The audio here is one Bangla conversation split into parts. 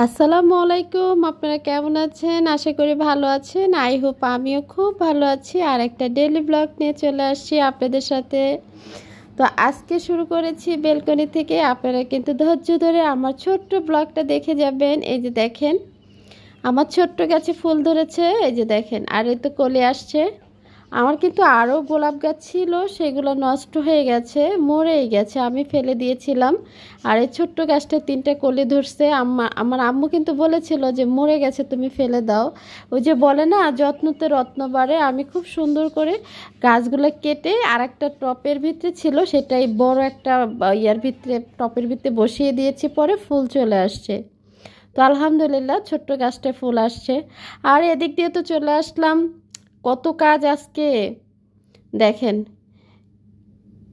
আসসালামু আলাইকুম। আপনারা কেমন আছেন? আশা করি ভালো আছেন। আই হোপ আমিও খুব ভালো আছি। আর একটা ডেইলি ব্লগ নিয়ে চলে আসছি আপনাদের সাথে। তো আজকে শুরু করেছি বেলকনি থেকে। আপনারা কিন্তু ধৈর্য ধরে আমার ছোট্ট ব্লগটা দেখে যাবেন। এই যে দেখেন, আমার ছোট্ট গাছে ফুল ধরেছে, এই যে দেখেন, আর এই তো কলি আসছে। আমার কিন্তু আরও গোলাপ গাছ ছিল, সেগুলো নষ্ট হয়ে গেছে, মরেই গেছে, আমি ফেলে দিয়েছিলাম। আর এই ছোট্ট গাছটা 3টা কলি ধরছে। আমার আম্মু কিন্তু বলেছিল যে মরে গেছে, তুমি ফেলে দাও। ওই যে বলে না, যত্নতে রত্ন বাড়ে। আমি খুব সুন্দর করে গাছগুলো কেটে আর একটা টপের ভিতরে ছিল, সেটাই বড় একটা ইয়ার ভিতরে, টপের ভিতরে বসিয়ে দিয়েছি, পরে ফুল চলে আসছে। তো আলহামদুলিল্লাহ ছোট্ট গাছটায় ফুল আসছে। আর এদিক দিয়ে তো চলে আসলাম, কত কাজ আজকে। দেখেন,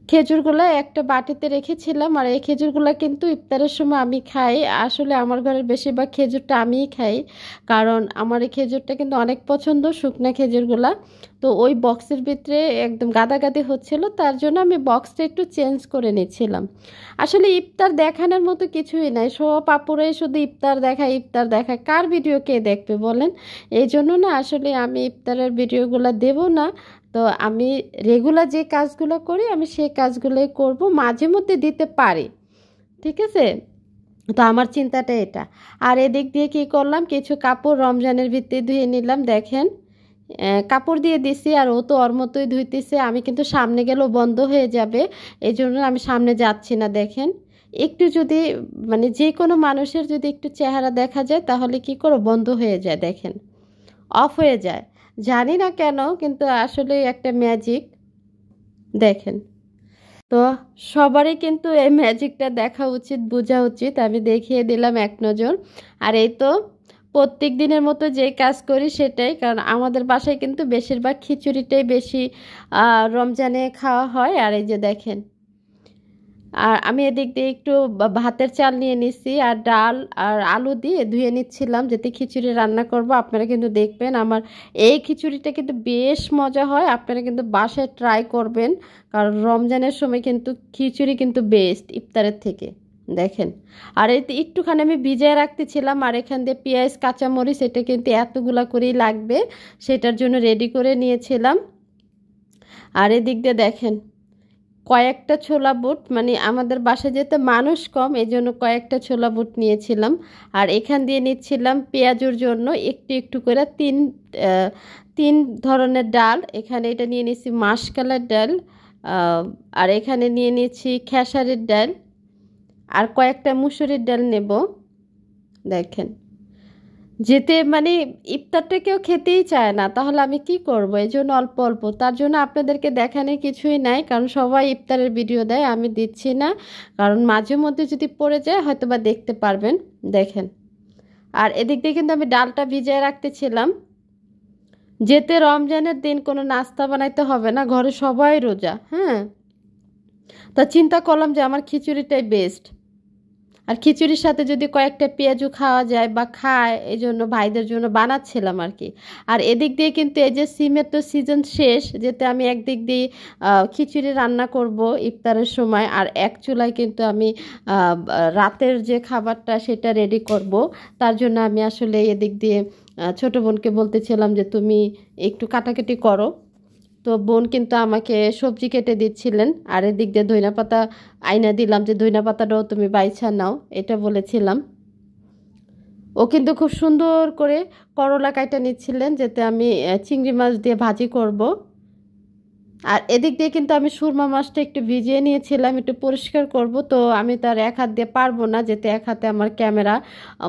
খেজুরগুলো একটা বাটিতে রেখেছিলাম, আর এই খেজুরগুলো কিন্তু ইফতারের সময় আমি খাই। আসলে আমার ঘরের বেশিরভাগ খেজুরটা আমিই খাই, কারণ আমার এই খেজুরটা কিন্তু অনেক পছন্দ, শুকনা খেজুরগুলা। তো ওই বক্সের ভিতরে একদম গাদাগাদি হচ্ছিল, তার জন্য আমি বক্সটা একটু চেঞ্জ করে নিচ্ছিলাম। আসলে ইফতার দেখানোর মতো কিছুই নাই, সব আপুরাই শুধু ইফতার দেখায় ইফতার দেখায়, কার ভিডিও কে দেখবে বলেন? এই জন্য না আসলে আমি ইফতারের ভিডিওগুলো দেব না। তো আমি রেগুলার যে কাজগুলো করি আমি সেই কাজগুলোই করব, মাঝে মধ্যে দিতে পারি, ঠিক আছে? তো আমার চিন্তাটা এটা। আর এদিক দিয়ে কি করলাম, কিছু কাপড় রমজানের ভিত্তি ধুয়ে নিলাম। দেখেন, কাপড় দিয়ে দিছি, আর ও তো ওর মতোই ধুইতেছে। আমি কিন্তু সামনে গেলেও বন্ধ হয়ে যাবে, এই জন্য আমি সামনে যাচ্ছি না। দেখেন, একটু যদি মানে যে কোনো মানুষের যদি একটু চেহারা দেখা যায়, তাহলে কি করো, বন্ধ হয়ে যায়। দেখেন, অফ হয়ে যায়, জানি না কেন, কিন্তু আসলে একটা ম্যাজিক। দেখেন, তো সবারই কিন্তু এই ম্যাজিকটা দেখা উচিত, বোঝা উচিত। আমি দেখিয়ে দিলাম এক নজর। আর এই তো প্রত্যেক দিনের মতো যে কাজ করি সেটাই, কারণ আমাদের বাসায় কিন্তু বেশিরভাগ খিচুড়িটাই বেশি রমজানে খাওয়া হয়। আর এই যে দেখেন, আর আমি এদিক দিয়ে একটু ভাতের চাল নিয়ে নিচ্ছি, আর ডাল আর আলু দিয়ে ধুয়ে নিচ্ছিলাম, যাতে খিচুড়ি রান্না করব। আপনারা কিন্তু দেখবেন আমার এই খিচুড়িটা কিন্তু বেশ মজা হয়, আপনারা কিন্তু বাসায় ট্রাই করবেন, কারণ রমজানের সময় কিন্তু খিচুড়ি কিন্তু বেস্ট ইফতারের থেকে। দেখেন, আর এতে একটুখানি আমি ভিজিয়ে রাখতেছিলাম, আর এখান দিয়ে পেঁয়াজ কাঁচামরিচ, এটা কিন্তু এতগুলা করেই লাগবে, সেটার জন্য রেডি করে নিয়েছিলাম। আর এদিক দিয়ে দেখেন, কয়েকটা ছোলা বুট, মানে আমাদের বাসায় যেতে মানুষ কম, এই জন্য কয়েকটা ছোলা বুট নিয়েছিলাম। আর এখান দিয়ে নিচ্ছিলাম পেঁয়াজুর জন্য একটু একটু করে তিন ধরনের ডাল। এখানে এটা নিয়ে নিচ্ছি মাসকলাইর ডাল, আর এখানে নিয়ে নিচ্ছি খেসারির ডাল, আর কয়েকটা মুসুরির ডাল নেব। দেখেন, যেতে মানে ইফতারটা কেউ খেতেই চায় না, তাহলে আমি কি করব? এই জন্য অল্প অল্প, তার জন্য আপনাদেরকে দেখানোর কিছুই নাই, কারণ সবাই ইফতারের ভিডিও দেয়, আমি দিচ্ছি না, কারণ মাঝে মধ্যে যদি পড়ে যায় হয়তো বা দেখতে পারবেন। দেখেন, আর এদিক দিয়ে কিন্তু আমি ডালটা ভিজিয়ে রাখতেছিলাম, যেতে রমজানের দিন কোনো নাস্তা বানাইতে হবে না, ঘরে সবাই রোজা। হ্যাঁ, তা চিন্তা করলাম যে আমার খিচুড়িটাই বেস্ট, আর খিচুড়ির সাথে যদি কয়েকটা পেঁয়াজু খাওয়া যায় বা খায়, এই জন্য ভাইদের জন্য বানাচ্ছিলাম আর কি। আর এদিক দিয়ে কিন্তু এই যে সিমের তো সিজন শেষ, যেতে আমি একদিক দিয়ে খিচুড়ি রান্না করব ইফতারের সময়, আর এক চুলায় কিন্তু আমি রাতের যে খাবারটা সেটা রেডি করব। তার জন্য আমি আসলে এদিক দিয়ে ছোট বোনকে বলতেছিলাম যে তুমি একটু কাটাকাটি করো। তো বোন কিন্তু আমাকে সবজি কেটে দিচ্ছিলেন, আর এদিক দিয়ে ধইনা পাতা আইনা দিলাম, যে ধইনা পাতাটাও তুমি বাইছা নাও, এটা বলেছিলাম। ও কিন্তু খুব সুন্দর করে করলা কাইটা নিচ্ছিলেন, যাতে আমি চিংড়ি মাছ দিয়ে ভাজি করব। আর এদিক দিয়ে কিন্তু আমি সুরমা মাছটা একটু ভিজিয়ে নিয়েছিলাম, একটু পরিষ্কার করব। তো আমি তার এক হাত দিয়ে পারবো না, যেতে এক হাতে আমার ক্যামেরা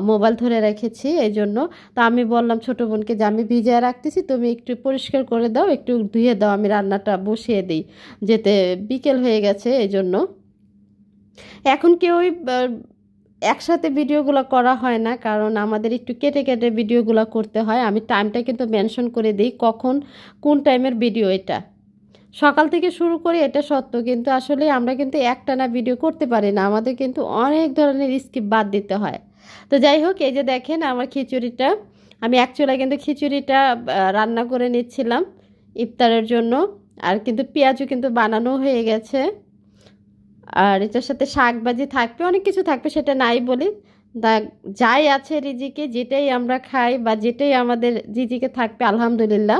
মোবাইল ধরে রেখেছি, এই জন্য। তো আমি বললাম ছোট বোনকে যে আমি ভিজিয়ে রাখতেছি, তুমি একটু পরিষ্কার করে দাও, একটু ধুয়ে দাও, আমি রান্নাটা বসিয়ে দিই, যেতে বিকেল হয়ে গেছে এই জন্য। এখন কেউই একসাথে ভিডিওগুলো করা হয় না, কারণ আমাদের একটু কেটে কেটে ভিডিওগুলো করতে হয়। আমি টাইমটা কিন্তু মেনশন করে দিই, কখন কোন টাইমের ভিডিও এটা। সকাল থেকে শুরু করি এটা সত্য, কিন্তু আসলে আমরা কিন্তু একটানা ভিডিও করতে পারি না, আমাদের কিন্তু অনেক ধরনের স্কিপ বাদ দিতে হয়। তো যাই হোক, এই যে দেখেন আমার খিচুড়িটা, আমি অ্যাকচুয়ালি কিন্তু খিচুড়িটা রান্না করে নিচ্ছিলাম ইফতারের জন্য। আর কিন্তু পেঁয়াজও কিন্তু বানানো হয়ে গেছে, আর এটার সাথে শাক ভাজি থাকবে, অনেক কিছু থাকবে, সেটা নাই বলি। যাই আছে রিজিকে, যেটাই আমরা খাই বা যেটাই আমাদের রিজিকে থাকবে আলহামদুলিল্লাহ।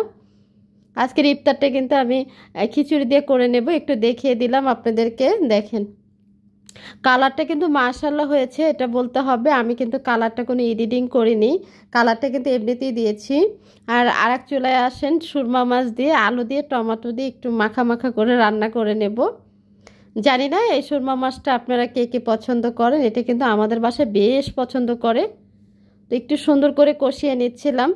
আজকের ইফতারটা কিন্তু আমি খিচুড়ি দিয়ে করে নেব, একটু দেখিয়ে দিলাম আপনাদেরকে। দেখেন কালারটা কিন্তু মাশাআল্লাহ হয়েছে, এটা বলতে হবে। আমি কিন্তু কালারটা কোনো এডিটিং করিনি, কালারটা কিন্তু এমনিতেই দিয়েছি। আর আরেক চুলায় আসেন, সুরমা মাছ দিয়ে আলু দিয়ে টমেটো দিয়ে একটু মাখা মাখা করে রান্না করে নেব। জানি না এই সুরমা মাছটা আপনারা কে কে পছন্দ করেন, এটা কিন্তু আমাদের বাসায় বেশ পছন্দ করে। তো একটু সুন্দর করে কষিয়ে নিচ্ছিলাম,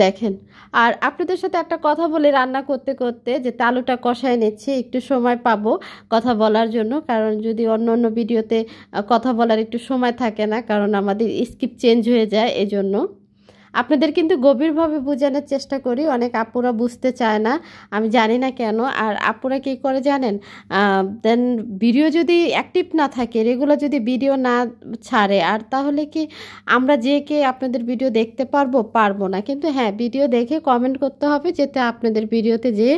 দেখেন। আর আপনাদের সাথে একটা কথা বলে রান্না করতে করতে যে আলুটা কষায় নিচ্ছি, একটু সময় পাবো কথা বলার জন্য, কারণ যদি অন্য অন্য ভিডিওতে কথা বলার একটু সময় থাকে না, কারণ আমাদের স্কিপ চেঞ্জ হয়ে যায়। এজন্য আপনাদের কিন্তু গভীরভাবে বোঝানোর চেষ্টা করি, অনেক আপুরা বুঝতে চায় না, আমি জানি না কেন। আর আপুরা কী করে জানেন, দেন ভিডিও যদি অ্যাক্টিভ না থাকে, রেগুলার যদি ভিডিও না ছাড়ে, আর তাহলে কি আমরা যে কে আপনাদের ভিডিও দেখতে পারবো না। কিন্তু হ্যাঁ, ভিডিও দেখে কমেন্ট করতে হবে, যাতে আপনাদের ভিডিওতে যেয়ে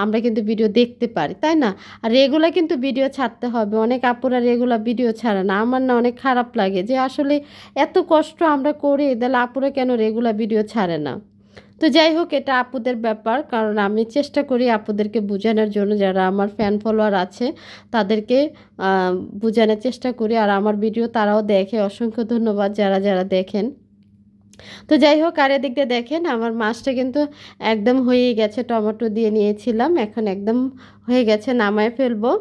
আমরা কিন্তু ভিডিও দেখতে পারি, তাই না? আর রেগুলার কিন্তু ভিডিও ছাড়তে হবে। অনেক আপুরা রেগুলার ভিডিও ছাড়ে না, আমার না অনেক খারাপ লাগে যে আসলে এত কষ্ট আমরা করি, তাহলে আপুরা কেন রেগুলার ভিডিও ছাড়ে না। তো যাই হোক, এটা আপুদের ব্যাপার, কারণ আমি চেষ্টা করি আপুদেরকে বোঝানোর জন্য, যারা আমার ফ্যান ফলোয়ার আছে তাদেরকে বোঝানোর চেষ্টা করি। আর আমার ভিডিও তারাও দেখে, অসংখ্য ধন্যবাদ যারা যারা দেখেন। তো যাই হোক, আর এদিক দিয়ে দেখেন আমার মাছটা কিন্তু একদম হয়েই গেছে, টমেটো দিয়ে নিয়েছিলাম, এখন একদম হয়ে গেছে, নামায় ফেলবো।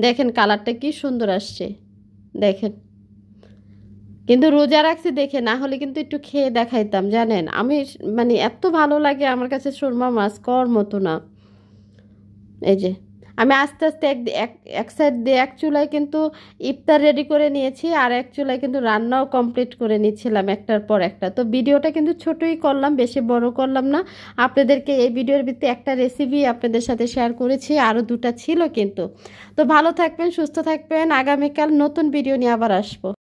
দেখেন কালারটা কি সুন্দর আসছে, দেখেন। কিন্তু রোজা রাখছি দেখে, না হলে কিন্তু একটু খেয়ে দেখাইতাম, জানেন। আমি মানে এত ভালো লাগে আমার কাছে সুরমা মাছ, কর মতো না। এই যে আমি আস্তে আস্তে এক সাইড দিয়ে এক চুলায় কিন্তু ইফতার রেডি করে নিয়েছি, আর এক চুলায় কিন্তু রান্নাও কমপ্লিট করে নিচ্ছিলাম একটার পর একটা। তো ভিডিওটা কিন্তু ছোটই করলাম, বেশি বড় করলাম না। আপনাদেরকে এই ভিডিওর ভিত্তি একটা রেসিপি আপনাদের সাথে শেয়ার করেছি, আরও দুটা ছিল কিন্তু। তো ভালো থাকবেন, সুস্থ থাকবেন, আগামীকাল নতুন ভিডিও নিয়ে আবার আসবো।